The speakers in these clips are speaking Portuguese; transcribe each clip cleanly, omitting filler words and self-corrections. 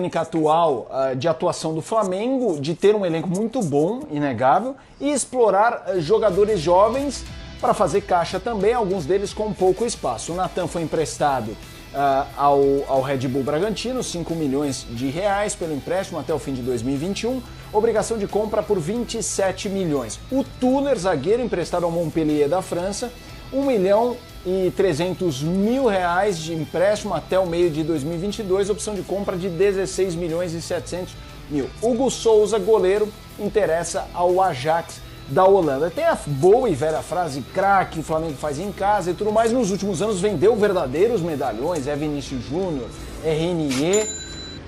técnica atual de atuação do Flamengo, de ter um elenco muito bom, inegável, e explorar jogadores jovens para fazer caixa também, alguns deles com pouco espaço. O Natan foi emprestado ao Red Bull Bragantino, 5 milhões de reais pelo empréstimo até o fim de 2021, obrigação de compra por 27 milhões. O Tuller, zagueiro, emprestado ao Montpellier da França, 1 milhão e 300 mil reais de empréstimo até o meio de 2022, opção de compra de 16 milhões e 700 mil. Hugo Souza, goleiro, interessa ao Ajax da Holanda. Tem a boa e velha frase, craque, o Flamengo faz em casa e tudo mais. Nos últimos anos vendeu verdadeiros medalhões, é Vinícius Júnior, é Renier.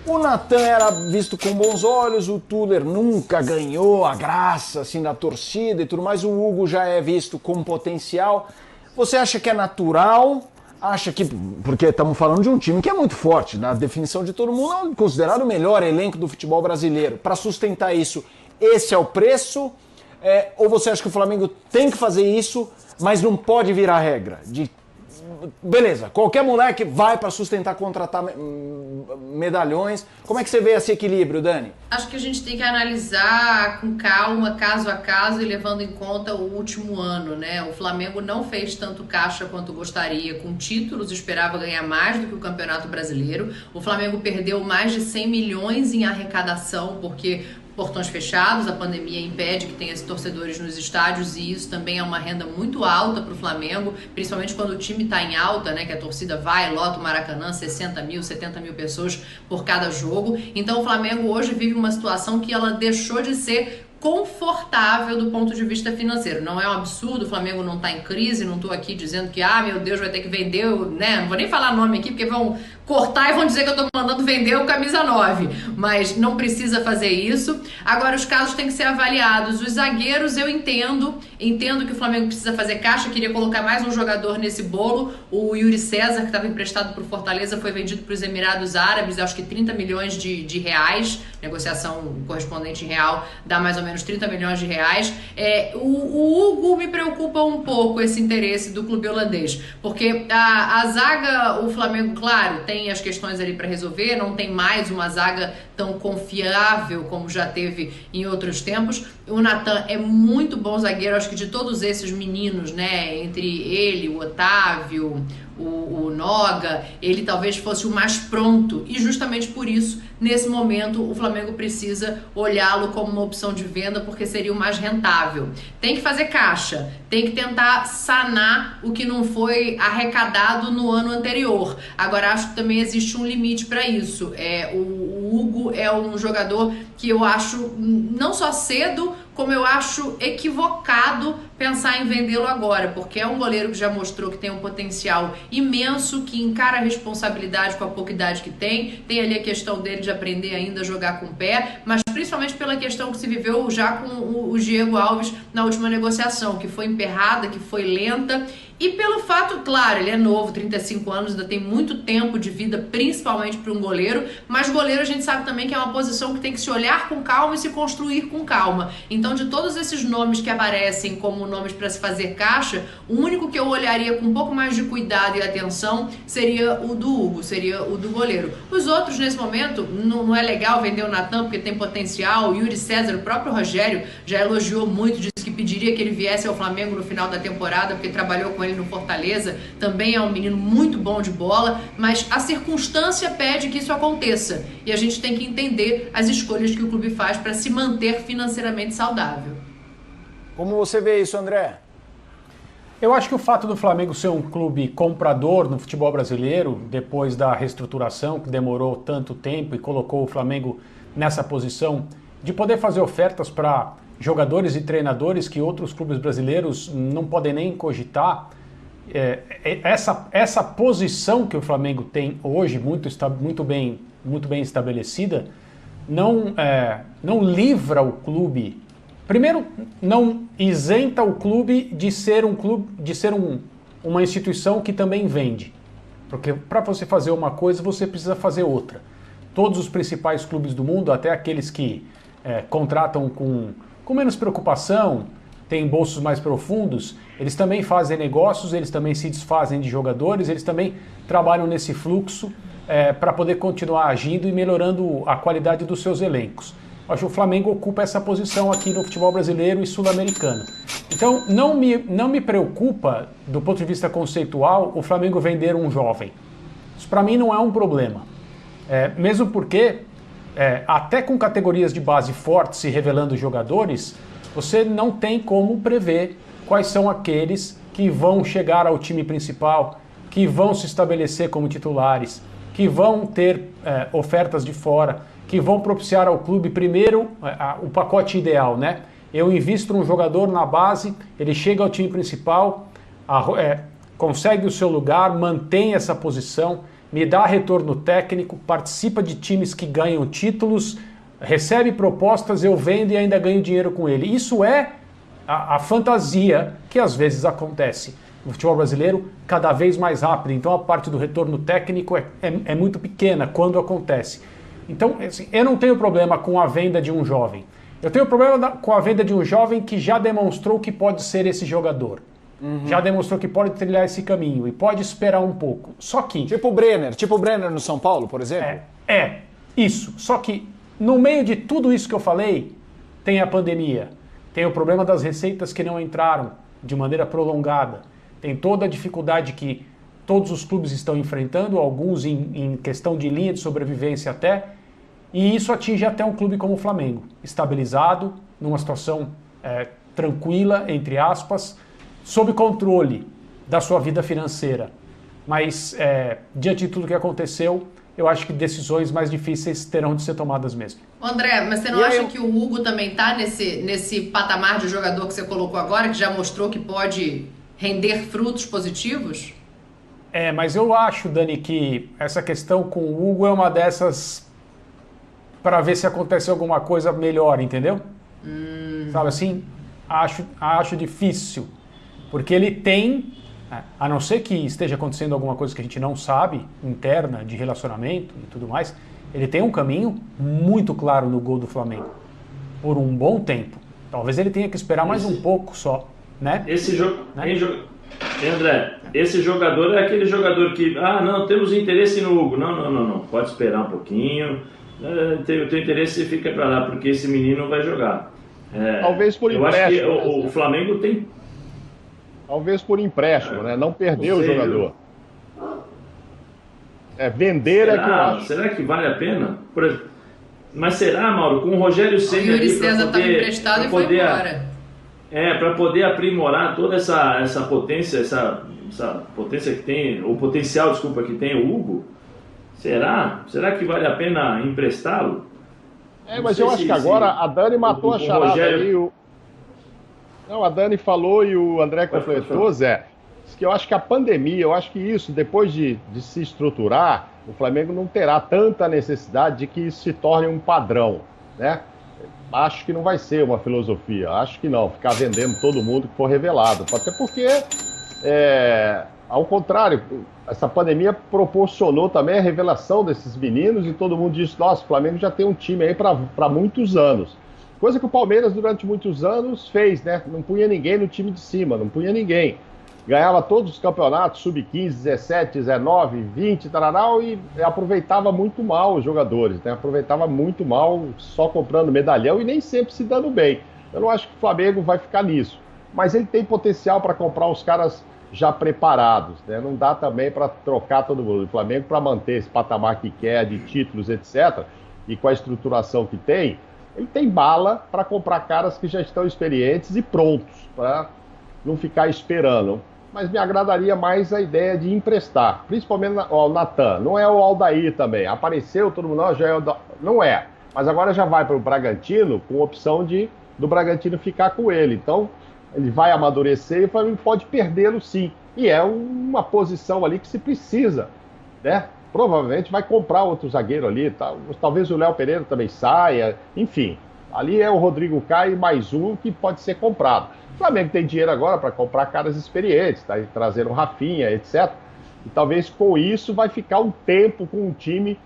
O Natan era visto com bons olhos, o Tuller nunca ganhou a graça assim, da torcida e tudo mais. O Hugo já é visto com potencial. Você acha que é natural? Acha que, porque estamos falando de um time que é muito forte, na definição de todo mundo, é considerado o melhor elenco do futebol brasileiro. Para sustentar isso, esse é o preço? Ou você acha que o Flamengo tem que fazer isso, mas não pode virar regra? Beleza, qualquer moleque vai para sustentar, contratar medalhões. Como é que você vê esse equilíbrio, Dani? Acho que a gente tem que analisar com calma, caso a caso, e levando em conta o último ano, né? O Flamengo não fez tanto caixa quanto gostaria com títulos, esperava ganhar mais do que o Campeonato Brasileiro. O Flamengo perdeu mais de 100 milhões em arrecadação, porque portões fechados, a pandemia impede que tenha torcedores nos estádios e isso também é uma renda muito alta para o Flamengo, principalmente quando o time está em alta, né, que a torcida vai, lota o Maracanã, 60 mil, 70 mil pessoas por cada jogo. Então o Flamengo hoje vive uma situação que ela deixou de ser confortável do ponto de vista financeiro. Não é um absurdo, o Flamengo não está em crise, não estou aqui dizendo que, meu Deus, vai ter que vender, né? Não vou nem falar nome aqui, porque vão cortar e vão dizer que eu estou mandando vender o camisa 9, mas não precisa fazer isso. Agora, os casos têm que ser avaliados. Os zagueiros, eu entendo que o Flamengo precisa fazer caixa, queria colocar mais um jogador nesse bolo. O Yuri César, que estava emprestado para o Fortaleza, foi vendido para os Emirados Árabes, acho que 30 milhões de reais, negociação correspondente em real, dá mais ou menos 30 milhões de reais. O Hugo me preocupa um pouco esse interesse do clube holandês, porque a zaga, o Flamengo, claro, tem as questões ali para resolver, não tem mais uma zaga tão confiável como já teve em outros tempos. O Natan é muito bom zagueiro, acho que de todos esses meninos, né, entre ele, o Otávio, o Noga, ele talvez fosse o mais pronto e justamente por isso, nesse momento, o Flamengo precisa olhá-lo como uma opção de venda porque seria o mais rentável. Tem que fazer caixa, tem que tentar sanar o que não foi arrecadado no ano anterior. Agora, acho que também existe um limite para isso. O Hugo é um jogador que eu acho não só cedo, como eu acho equivocado pensar em vendê-lo agora, porque é um goleiro que já mostrou que tem um potencial imenso, que encara a responsabilidade com a pouca idade que tem ali a questão dele de aprender ainda a jogar com o pé, mas principalmente pela questão que se viveu já com o Diego Alves na última negociação, que foi emperrada, que foi lenta, e pelo fato, claro, ele é novo, 35 anos, ainda tem muito tempo de vida, principalmente para um goleiro, mas goleiro a gente sabe também que é uma posição que tem que se olhar com calma e se construir com calma. Então, de todos esses nomes que aparecem como nomes para se fazer caixa, o único que eu olharia com um pouco mais de cuidado e atenção seria o do Hugo, seria o do goleiro. Os outros, nesse momento, não é legal vender o Natan porque tem potencial. O Yuri César, o próprio Rogério, já elogiou muito, disse que pediria que ele viesse ao Flamengo no final da temporada, porque trabalhou com ele no Fortaleza, também é um menino muito bom de bola, mas a circunstância pede que isso aconteça e a gente tem que entender as escolhas que o clube faz para se manter financeiramente saudável. Como você vê isso, André? Eu acho que o fato do Flamengo ser um clube comprador no futebol brasileiro, depois da reestruturação que demorou tanto tempo e colocou o Flamengo nessa posição de poder fazer ofertas para jogadores e treinadores que outros clubes brasileiros não podem nem cogitar, essa posição que o Flamengo tem hoje, muito bem estabelecida, não livra o clube. Primeiro, não isenta o clube de ser uma instituição que também vende. Porque para você fazer uma coisa, você precisa fazer outra. Todos os principais clubes do mundo, até aqueles que contratam com menos preocupação, têm bolsos mais profundos, eles também fazem negócios, eles também se desfazem de jogadores, eles também trabalham nesse fluxo para poder continuar agindo e melhorando a qualidade dos seus elencos. Acho que o Flamengo ocupa essa posição aqui no futebol brasileiro e sul-americano. Então, não me preocupa, do ponto de vista conceitual, o Flamengo vender um jovem. Isso para mim não é um problema. Mesmo porque, até com categorias de base fortes se revelando jogadores, você não tem como prever quais são aqueles que vão chegar ao time principal, que vão se estabelecer como titulares, que vão ter ofertas de fora, que vão propiciar ao clube, primeiro, o pacote ideal, né? Eu invisto um jogador na base, ele chega ao time principal, consegue o seu lugar, mantém essa posição, me dá retorno técnico, participa de times que ganham títulos, recebe propostas, eu vendo e ainda ganho dinheiro com ele. Isso é a fantasia que às vezes acontece no futebol brasileiro cada vez mais rápido. Então a parte do retorno técnico é muito pequena quando acontece. Então, assim, eu não tenho problema com a venda de um jovem. Eu tenho problema com a venda de um jovem que já demonstrou que pode ser esse jogador. Já demonstrou que pode trilhar esse caminho e pode esperar um pouco. Só que... Tipo o Brenner no São Paulo, por exemplo? Isso. Só que no meio de tudo isso que eu falei, tem a pandemia, tem o problema das receitas que não entraram de maneira prolongada, tem toda a dificuldade que todos os clubes estão enfrentando, alguns em questão de linha de sobrevivência até, e isso atinge até um clube como o Flamengo, estabilizado, numa situação tranquila, entre aspas, sob controle da sua vida financeira. Mas, diante de tudo que aconteceu, eu acho que decisões mais difíceis terão de ser tomadas mesmo. André, mas você não acha que o Hugo também está nesse patamar de jogador que você colocou agora, que já mostrou que pode render frutos positivos? Mas eu acho, Dani, que essa questão com o Hugo é uma dessas para ver se acontece alguma coisa melhor, entendeu? Sabe assim? Acho difícil. Porque ele tem, a não ser que esteja acontecendo alguma coisa que a gente não sabe, interna, de relacionamento e tudo mais, ele tem um caminho muito claro no gol do Flamengo. Por um bom tempo. Talvez ele tenha que esperar mais um pouco só, né? Esse jogo... Né? André, esse jogador é aquele jogador que... não, temos interesse no Hugo. Não. Pode esperar um pouquinho. O teu interesse fica para lá, porque esse menino vai jogar. Talvez por empréstimo. Eu acho que o Flamengo tem... Talvez por empréstimo, né? Não perder o jogador. Vender será, é que eu acho. Será que vale a pena? Mas será, Mauro, com o Rogério Ceni ali para poder... emprestado e foi embora. Para poder aprimorar toda essa potência, essa potência que tem, o potencial, desculpa, que tem o Hugo, será que vale a pena emprestá-lo? Mas eu acho que agora a Dani matou a charada Rogério... aí. Não, a Dani falou e o André completou, Zé. Que eu acho que a pandemia, eu acho que isso, depois de se estruturar, o Flamengo não terá tanta necessidade de que isso se torne um padrão, né? Acho que não vai ser uma filosofia, acho que não, ficar vendendo todo mundo que for revelado. Até porque, ao contrário, essa pandemia proporcionou também a revelação desses meninos e todo mundo disse, nossa, o Flamengo já tem um time aí para muitos anos. Coisa que o Palmeiras durante muitos anos fez, né? Não punha ninguém no time de cima, não punha ninguém. Ganhava todos os campeonatos, sub-15, 17, 19, 20, tararau, e aproveitava muito mal os jogadores, né? Aproveitava muito mal, só comprando medalhão e nem sempre se dando bem. Eu não acho que o Flamengo vai ficar nisso. Mas ele tem potencial para comprar os caras já preparados, né? Não dá também para trocar todo mundo. O Flamengo, para manter esse patamar que quer, de títulos, etc., e com a estruturação que tem, ele tem bala para comprar caras que já estão experientes e prontos, para não ficar esperando. Mas me agradaria mais a ideia de emprestar, principalmente o Natan. Não é o Aldair também. Apareceu, todo mundo, já é o... Não é. Mas agora já vai para o Bragantino com a opção do Bragantino ficar com ele. Então, ele vai amadurecer e o Flamengo pode perdê-lo sim. E é uma posição ali que se precisa, né? Provavelmente vai comprar outro zagueiro ali, tá? Talvez o Léo Pereira também saia, enfim. Ali é o Rodrigo Caio mais um que pode ser comprado. O Flamengo tem dinheiro agora para comprar caras experientes, tá? Trazendo o Rafinha, etc. E talvez com isso vai ficar um tempo com um time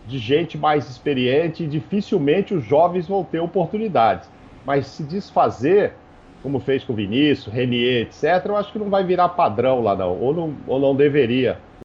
de gente mais experiente e dificilmente os jovens vão ter oportunidades. Mas se desfazer, como fez com o Vinícius, Renier, etc., eu acho que não vai virar padrão lá não, ou não deveria